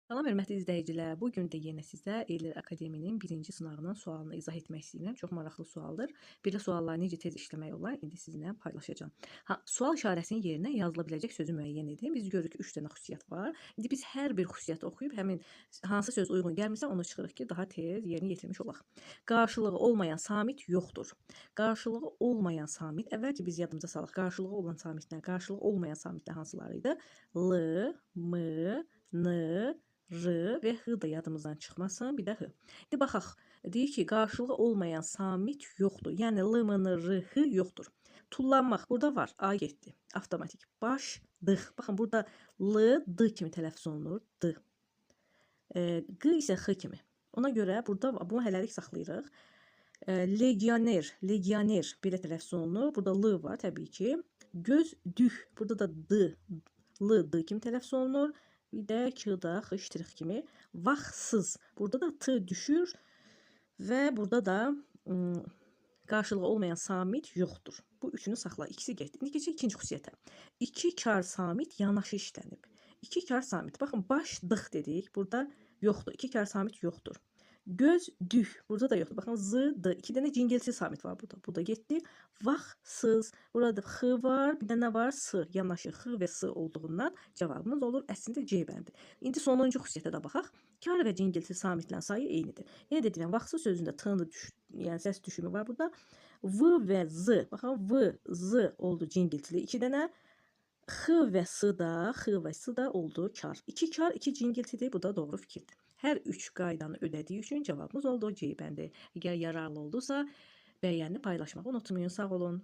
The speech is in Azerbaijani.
Salam hörmətli izləyicilər. Bu gün də yenə sizə Ellər Akademinin birinci sınavının sualını izah etmək istəyirəm. Çox maraqlı sualdır. Bir də sualları necə tez işləmək olar, indi sizinlə paylaşacağam. Sual işarəsinin yerinə yazıla biləcək sözü müəyyən edin. Biz görürük ki, 3 dənə xüsusiyyət var. İndi biz hər bir xüsusiyyəti oxuyub həmin hansı söz uyğun gəlmirsə onu çıxırıq ki, daha tez yerinə yetirmiş olaq. Qarşılığı olmayan samit yoxdur. Qarşılığı olmayan samit, əvvəlcə biz yadımıza salaq. Qarşılığı olan samitlər, qarşılığı olmayan samitlər hansıları idi? L, M, N, R və H da yadımızdan çıxmasın, bir də H. İndi baxaq, deyir ki, qarşılığı olmayan samit yoxdur. Yəni L, M, N, R, H yoxdur. Tullanmaq burada var, A getdi, avtomatik. Başdıq. Baxın, burada L, D kimi tələffüz olunur, D. Q isə X kimi. Ona görə burada bunu hələlik saxlayırıq. Legioner, legioner belə tələffüz olunur. Burada L var təbii ki. Gözdük, burada da D, L, D kimi tələffüz olunur. Bir də Q-da X kimi. Vaxtsız. Burada da T düşür və burada da qarşılığı olmayan samit yoxdur. Bu üçünü saxla. İkisi getdi. İndi keçək ikinci xüsusiyyətə. İki kar samit yanaşı işlənib. İki kar samit. Baxın, başdıq dedik. Burada yoxdur. İki kar samit yoxdur. Gözdük. Burada da yoxdur. Baxın, Z, D. İki dənə cingilsiz samit var burada. Bu da getdi. Vaxtsız. Burada X var. Bir də nə var? S. Yanaşı X və S olduğundan cavabımız olur. Əslində C bəndi. İndi sonuncu xüsusiyyətə də baxaq. Kar və cingilsiz samitlərin sayı eynidir. Yenə də deyirəm, vaxtsız sözündə T-nı yəni səs düşümü var burada. V və Z. Baxın, V, Z oldu cingiltili. İki dənə X və S da oldu kar. İki kar, iki cingiltidir. Bu da doğru fikirdir. Hər üç qaydanı ödədiyi üçün cavabımız oldu C bəndi. Əgər yararlı oldusa, bəyənini paylaşmağı unutmayın. Sağ olun.